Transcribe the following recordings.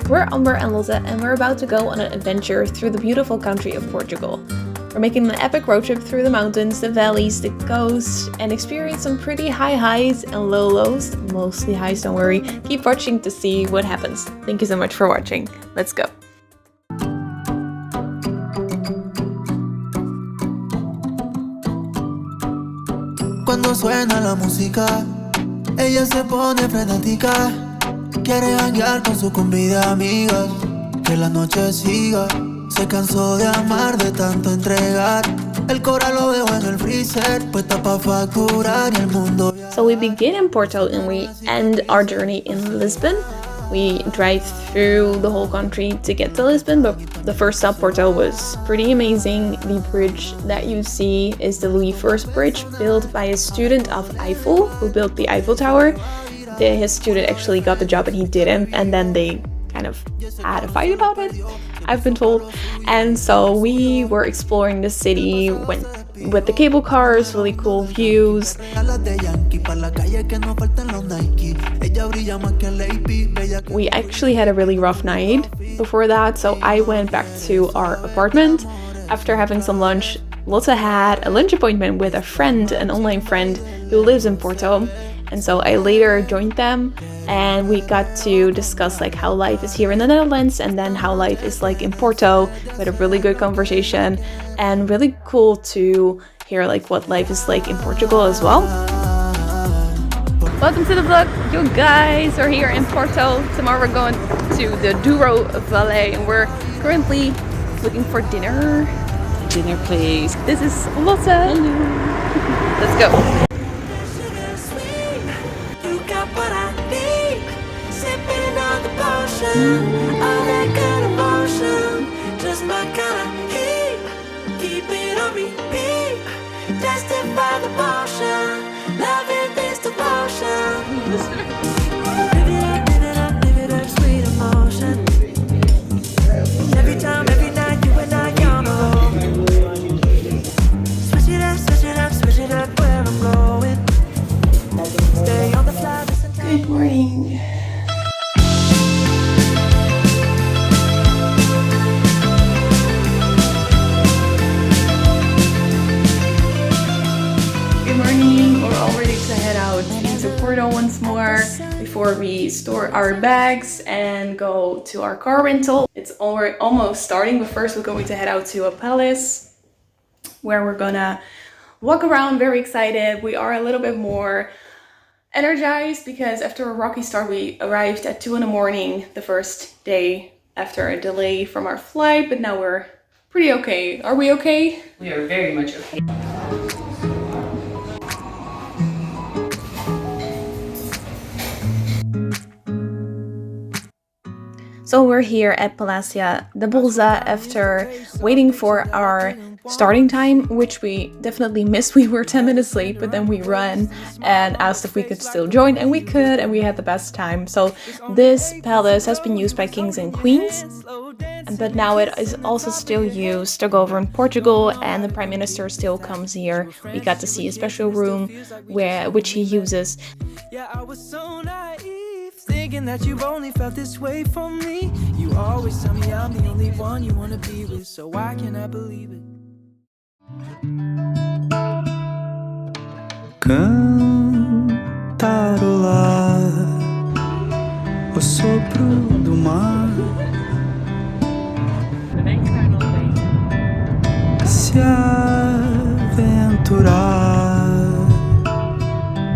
We're Amber and Lotte, and we're about to go on an adventure through the beautiful country of Portugal. We're making an epic road trip through the mountains, the valleys, the coast, and experience some pretty high highs and low lows. Mostly highs, don't worry. Keep watching to see what happens. Thank you so much for watching. Let's go. Cuando suena la música, ella se pone frenética. Quiere janguear con su combi de amigas. Que la noche siga. Se cansó de amar, de tanto entregar. El coral lo dejó en el freezer, puesta pa' facturar y el mundo. So we begin in Porto and we end our journey in Lisbon. We drive through the whole country to get to Lisbon, but the first stop, Porto, was pretty amazing. The bridge that you see is the Louis I bridge, built by a student of Eiffel, who built the Eiffel Tower. His student actually got the job and he didn't, and then they kind of had a fight about it, I've been told. And so we were exploring the city, went with the cable cars, really cool views. We actually had a really rough night before that, so I went back to our apartment. After having some lunch, Lotte had a lunch appointment with a friend, an online friend who lives in Porto. And so I later joined them and we got to discuss like how life is here in the Netherlands and then how life is like in Porto. We had a really good conversation and really cool to hear like what life is like in Portugal as well. Welcome to the vlog, you guys are here in Porto. Tomorrow we're going to the Douro Valley and we're currently looking for dinner place. This is Lotte. Hello. Let's go. All that good emotion, just my kind of heat. Keep it on repeat, justify the motion. Loving this devotion. Live it up, sweet emotion. Every time, every night, you and I on the road. Switch it up, where I'm going. Stay on the fly, listen to Good morning. We're all ready to head out into Porto once more before we store our bags and go to our car rental. It's almost starting, but first we're going to head out to a palace where we're gonna walk around. Very excited. We are a little bit more energized because after a rocky start we arrived at 2 in the morning the first day after a delay from our flight, but now we're pretty okay. Are we okay? We are very much okay. So we're here at Palacia de Bolsa after waiting for our starting time, which we definitely missed. We were 10 minutes late, but then we ran and asked if we could still join, and we could, and we had the best time. So this palace has been used by kings and queens, but now it is also still used to govern Portugal, and the Prime Minister still comes here. We got to see a special room which he uses. Yeah, I was so naive, thinking that you've only felt this way for me. You always tell me I'm the only one you wanna be with, so why can't I believe it? Cantarolar o sopro do mar, se aventurar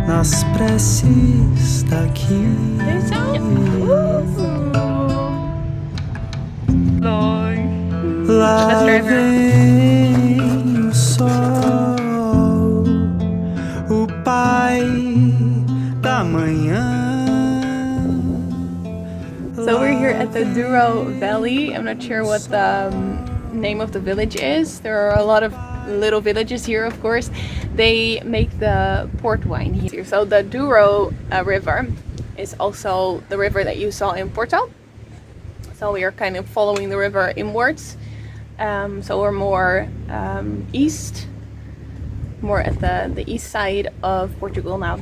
nas preces daqui. Lá vem o sol, o pai da manhã. So we're here at the Douro Valley. I'm not sure what the name of the village is. There are a lot of little villages here, of course. They make the port wine here. So the Douro river is also the river that you saw in Porto. So we are kind of following the river inwards. So we're more east, more at the east side of Portugal now.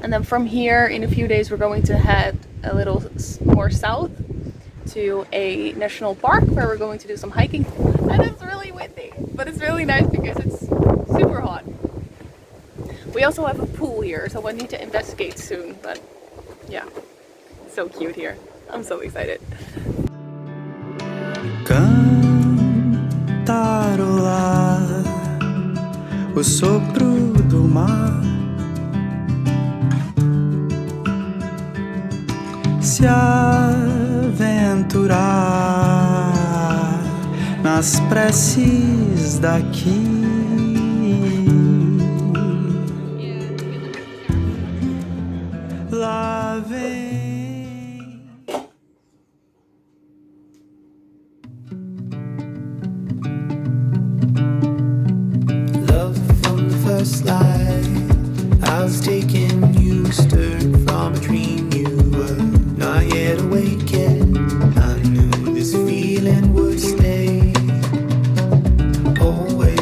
And then from here, in a few days, we're going to head a little more south to a national park where we're going to do some hiking. And it's really windy, but it's really nice because it's super hot. We also have a pool here, so I need to investigate soon, but yeah, it's so cute here. I'm so excited. Cantarolar o sopro do mar, se aventurar nas preces daqui. Lá vem. Love from the first light. I was taking you, stirred from a dream. You were not yet awake yet. I knew this feeling would stay always.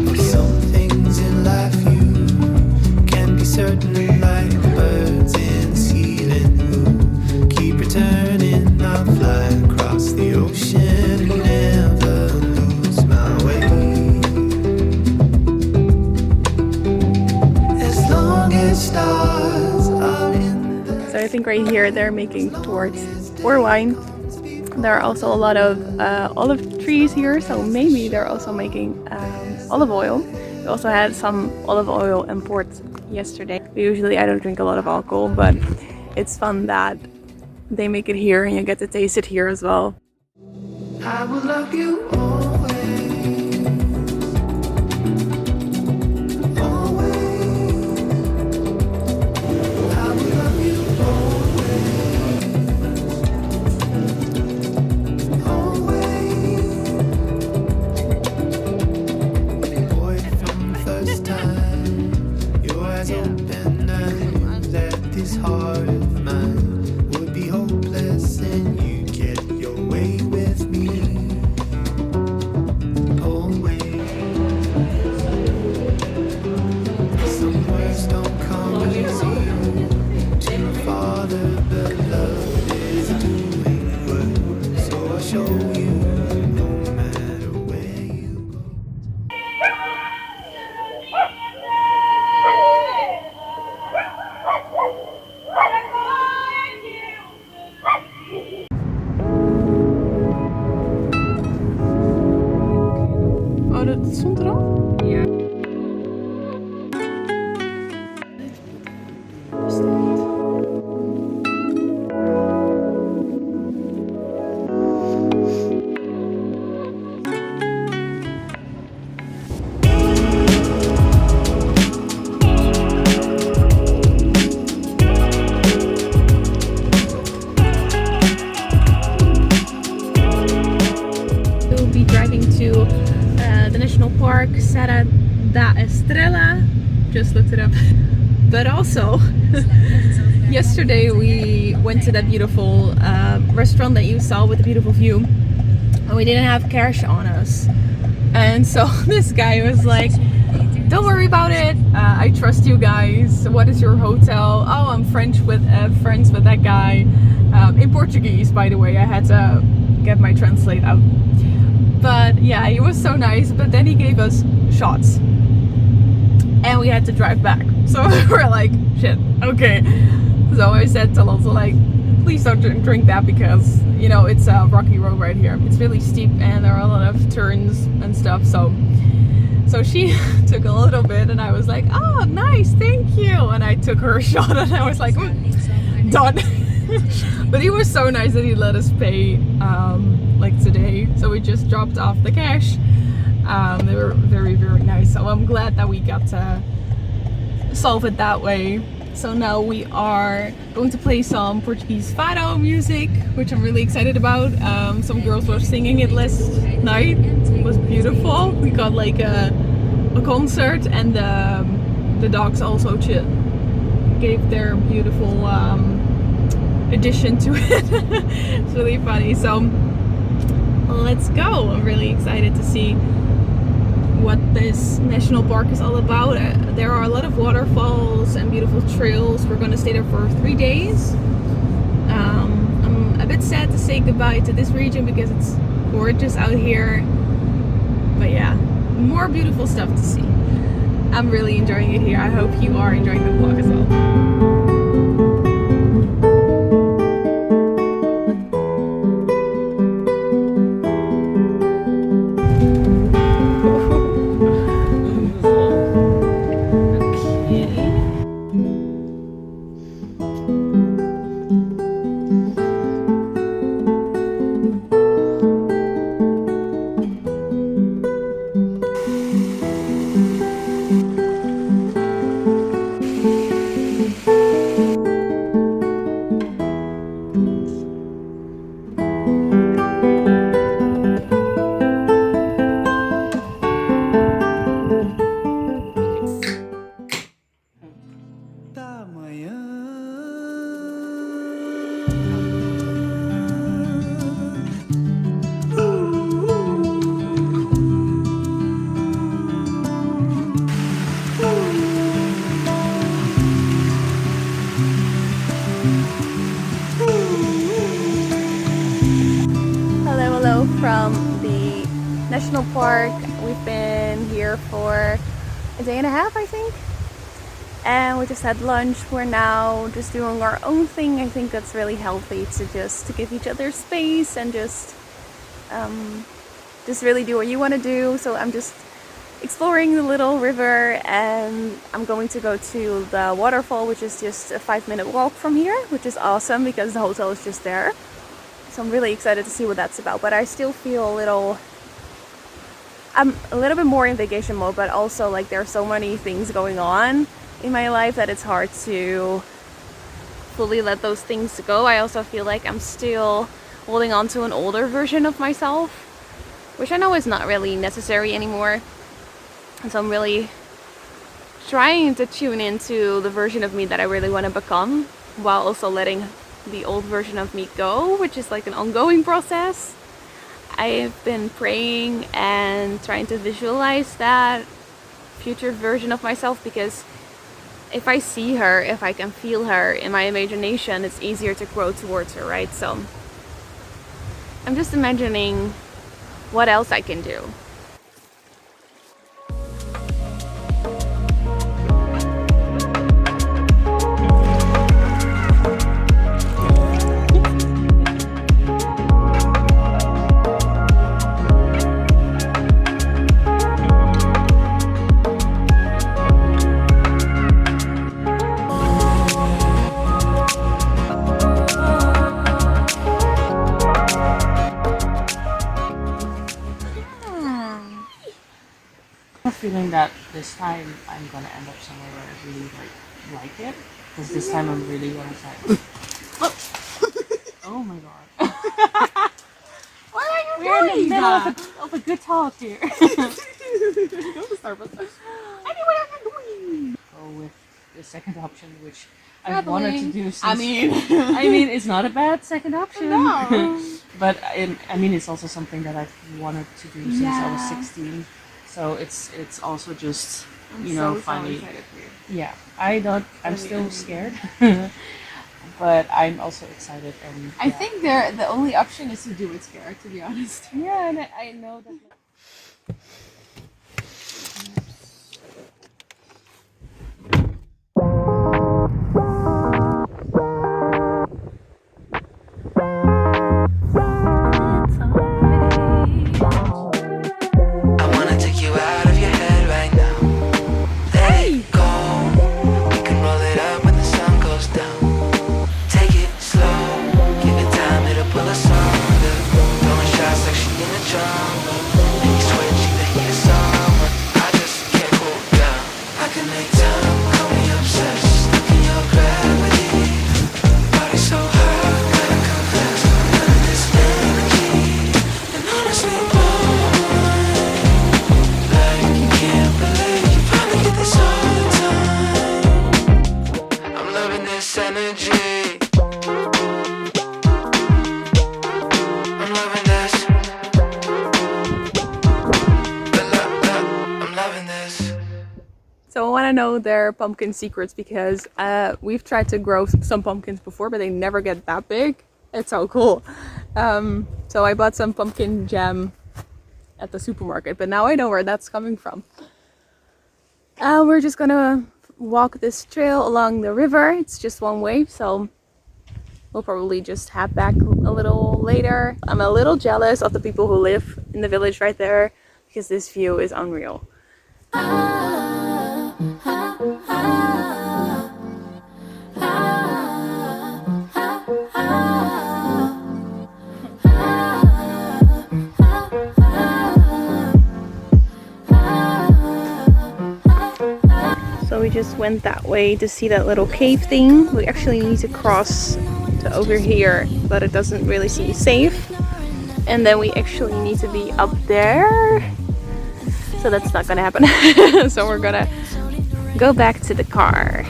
But some things in life you can be certain, like birds in the ceiling who keep returning. I'll fly across the ocean and never lose my way. As long as stars are in the... So I think right here they're making towards or wine. There are also a lot of olive trees here, so maybe they're also making olive oil. We also had some olive oil imports yesterday. Usually I don't drink a lot of alcohol, but it's fun that they make it here and you get to taste it here as well. I will love you always. Always. I will love you always. Always. Boy, from the first time your eyes opened, I knew that this heart of mine would be hopeless and you'd get your way with me. Always. Some words don't come easy to a father, but love is doing work. So I'll show you no matter where you go. Oh, dat stond er al? Ja. We'll be driving to the national park Serra da Estrella. Just looked it up. But also, yesterday we went to that beautiful restaurant that you saw with the beautiful view, and we didn't have cash on us. And so this guy was like, "Don't worry about it. I trust you guys. What is your hotel?" "Oh, I'm friends with that guy." In Portuguese, by the way. I had to get my translate out. But yeah, he was so nice. But then he gave us shots, and we had to drive back. So we're like, shit, okay. So I said to Alonso, like, please don't drink that, because you know it's a rocky road right here. It's really steep and there are a lot of turns and stuff. So she took a little bit, and I was like, oh, nice, thank you. And I took her a shot, and I was like, done. But he was so nice that he let us pay like today. So we just dropped off the cash. They were very, very nice. So I'm glad that we got to solve it that way. So now we are going to play some Portuguese fado music, which I'm really excited about. Some girls were singing it last night. It was beautiful. We got like a concert, and the dogs also gave their beautiful addition to it. It's really funny. So let's go. I'm really excited to see what this national park is all about. There are a lot of waterfalls and beautiful trails. We're going to stay there for 3 days. say goodbye to this region because it's gorgeous out here. But yeah, more beautiful stuff to see. I'm really enjoying it here. I hope you are enjoying the vlog as well. From the national park. We've been here for a day and a half, I think, and we just had lunch. We're now just doing our own thing. I think that's really healthy to give each other space and just really do what you want to do. So I'm just exploring the little river, and I'm going to go to the waterfall, which is just a 5-minute walk from here, which is awesome because the hotel is just there. So I'm really excited to see what that's about, but I still feel I'm a little bit more in vacation mode, but also like there are so many things going on in my life that it's hard to fully let those things go. I also feel like I'm still holding on to an older version of myself, which I know is not really necessary anymore. And so I'm really trying to tune into the version of me that I really want to become, while also letting the old version of me go, which is like an ongoing process. I've been praying and trying to visualize that future version of myself, because if I see her, if I can feel her in my imagination, it's easier to grow towards her, right? So I'm just imagining what else I can do. Feeling that this time I'm gonna end up somewhere where I really like it, because this time I'm really gonna say, oh my god. What are you We're doing? in the middle of a good talk here. Go to Starbucks. Anyway, what are you doing? Go with the second option, which I wanted to do since, I mean, it's not a bad second option. No. But it's also something that I've wanted to do since I was 16. So it's also just, finally. So excited for you. Yeah, I'm still scared, but I'm also excited. And I think the only option is to do it scared, to be honest. Yeah, and I know that. So I want to know their pumpkin secrets, because we've tried to grow some pumpkins before, but they never get that big. It's so cool. So I bought some pumpkin jam at the supermarket, but now I know where that's coming from. We're just gonna walk this trail along the river. It's just one way, so we'll probably just head back a little later. I'm a little jealous of the people who live in the village right there because this view is unreal. So we just went that way to see that little cave thing. We actually need to cross to over here, but it doesn't really seem safe. And then we actually need to be up there. So that's not gonna happen. So we're gonna go back to the car.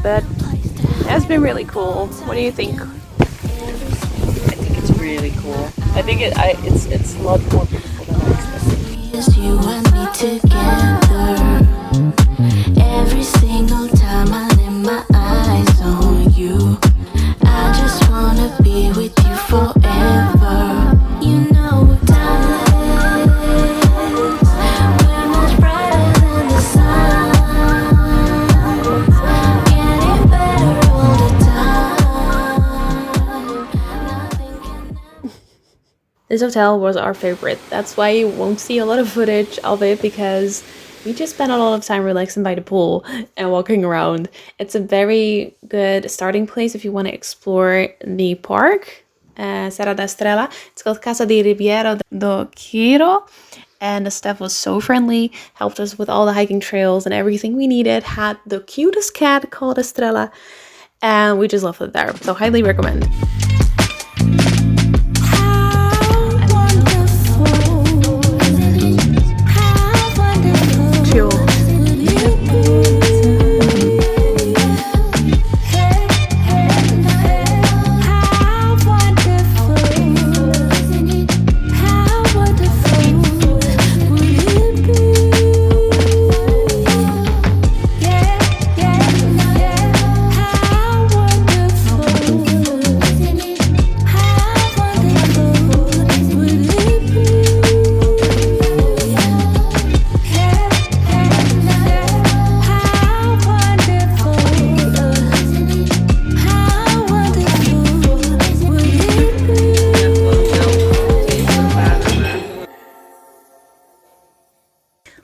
But it has been really cool. What do you think? I think it's really cool. I think it's a lot more beautiful than I expected. Just you and me together. Every single time I lay my eyes on you, I just wanna be with you forever. You know we're timeless. We're much brighter than the sun. Getting better all the time. Nothing can. This hotel was our favorite. That's why you won't see a lot of footage of it, because we just spent a lot of time relaxing by the pool and walking around. It's a very good starting place if you want to explore the park, Serra da Estrella. It's called Casa de Ribeira do Círio, and the staff was so friendly, helped us with all the hiking trails and everything we needed, had the cutest cat called Estrella, and we just loved it there. So highly recommend.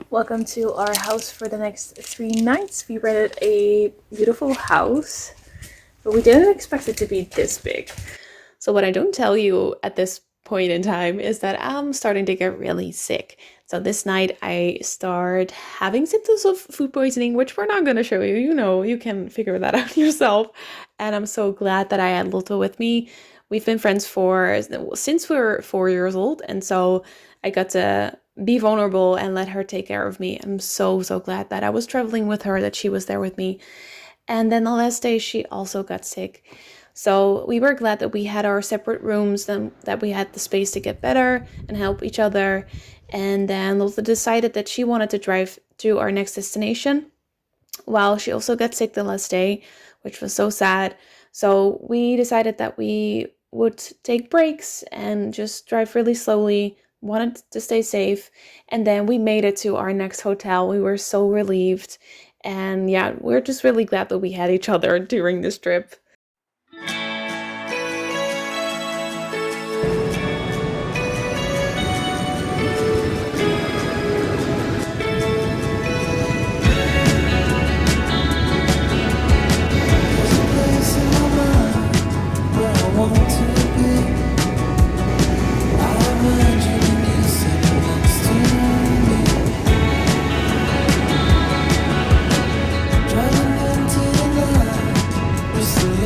Welcome to our house for the next 3 nights. We rented a beautiful house, but we didn't expect it to be this big. So what I don't tell you at this point in time is that I'm starting to get really sick. So this night I start having symptoms of food poisoning, which we're not going to show you. You know, you can figure that out yourself. And I'm so glad that I had Lotto with me. We've been friends since we were 4 years old, and so I got to be vulnerable and let her take care of me. I'm so glad that I was traveling with her, that she was there with me. And then the last day she also got sick. So we were glad that we had our separate rooms, then that we had the space to get better and help each other. And then Lotte decided that she wanted to drive to our next destination, while she also got sick the last day, which was so sad. So we decided that we would take breaks and just drive really slowly, wanted to stay safe. And then we made it to our next hotel. We were so relieved. And yeah, we're just really glad that we had each other during this trip. Driving into the night, we're still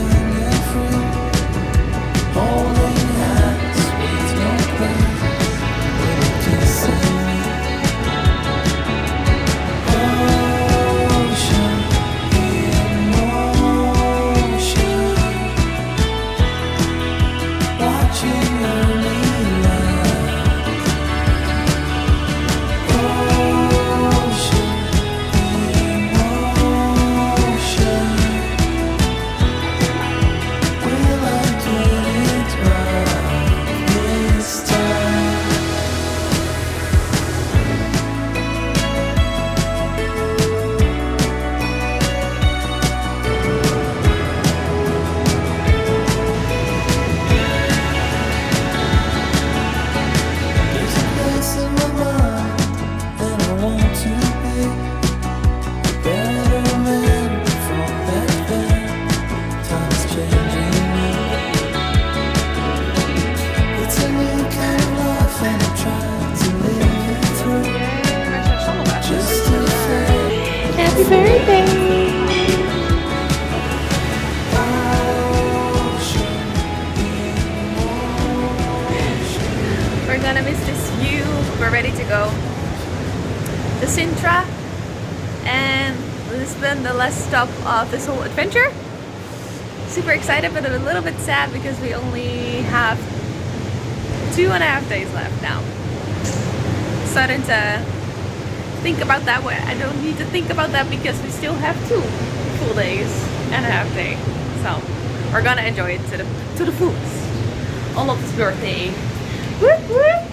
go to Sintra and Lisbon, the last stop of this whole adventure. Super excited, but a little bit sad because we only have 2.5 days left now. Starting to think about that. I don't need to think about that because we still have 2 full days and a half day. So we're gonna enjoy it to the fullest. All of his birthday. Whoop, whoop.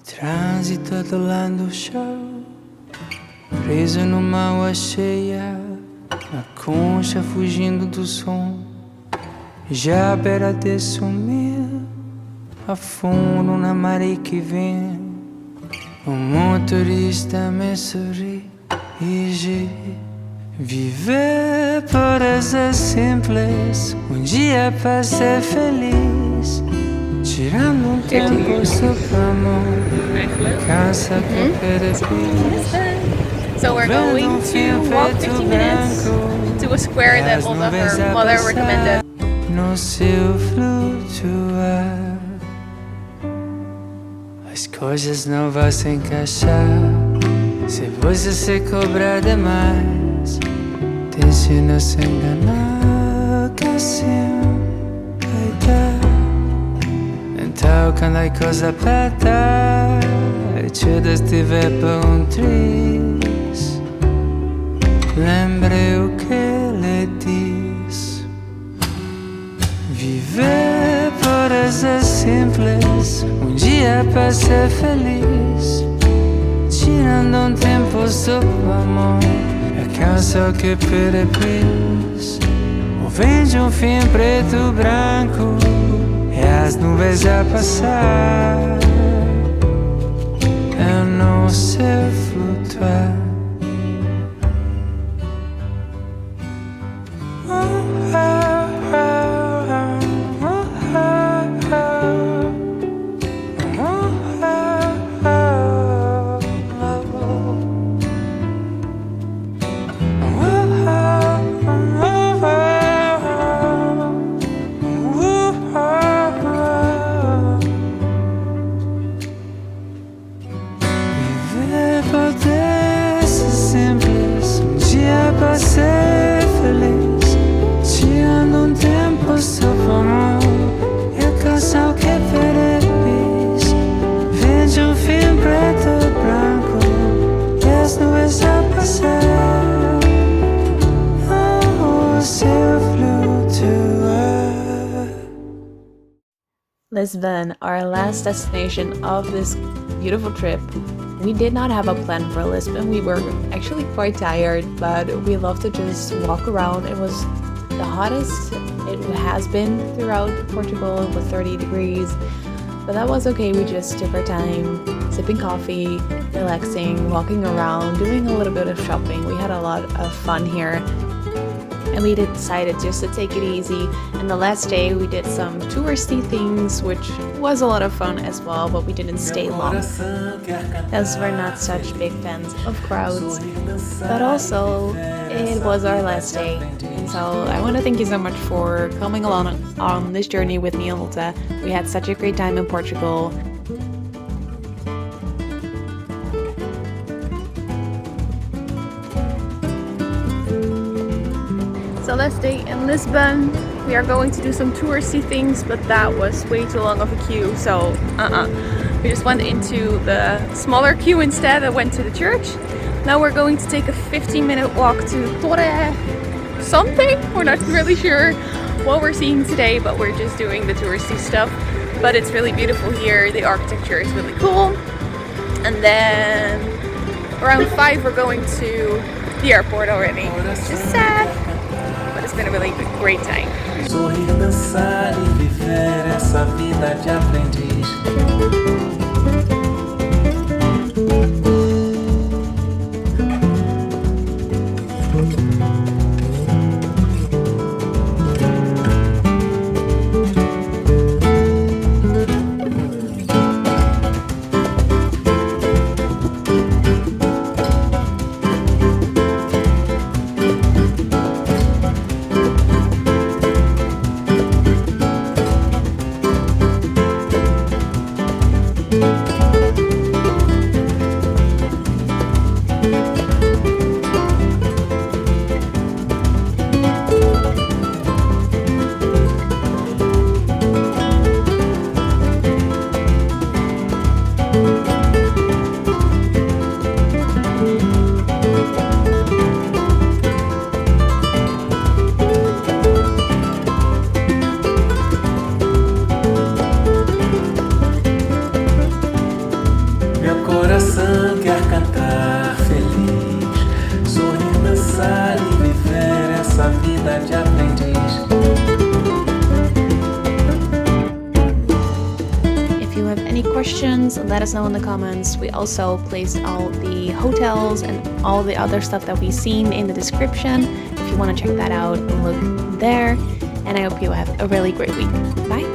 Trânsito atolando o chão, preso numa água cheia, na concha fugindo do som. Já à beira de sumir, afundo na maré que vem. O motorista me sorri e diz: viver parece simples, dia para ser feliz. Tirando um tempo sobre amor, Casa que So we're going to walk 15 minutes to a square that also her mother recommended. No seu flutuar, as coisas não vão se encaixar. Se você se cobrar demais, deixe não se enganar, que assim vai dar. Então quando a coisa aperta e te estiver por triz, lembre o que lhe diz. Viver parece simples, dia para ser feliz. Tirando um tempo sobre o amor, é cansa que perepis. O vejo fim preto branco e as nuvens a passar. Eu não sei flutuar. Lisbon, our last destination of this beautiful trip. We did not have a plan for Lisbon. We were actually quite tired, but we loved to just walk around. It was the hottest it has been throughout Portugal. It was 30 degrees, but that was okay. We just took our time, sipping coffee, relaxing, walking around, doing a little bit of shopping. We had a lot of fun here. and we decided just to take it easy. And the last day we did some touristy things, which was a lot of fun as well, but we didn't stay long as we're not such big fans of crowds. But also it was our last day, and so I want to thank you so much for coming along on this journey with me and Lotte. We had such a great time in Portugal. So last day in Lisbon, we are going to do some touristy things, but that was way too long of a queue, so we just went into the smaller queue instead and went to the church. Now we're going to take a 15-minute walk to Torre something. We're not really sure what we're seeing today, but we're just doing the touristy stuff. But it's really beautiful here, the architecture is really cool. And then around 5 we're going to the airport already, which is sad. It's been a really great time. Sorrir, dançar e viver essa vida de aprendiz. Let us know in the comments. We also placed all the hotels and all the other stuff that we've seen in the description. If you want to check that out, look there. And I hope you have a really great week. Bye!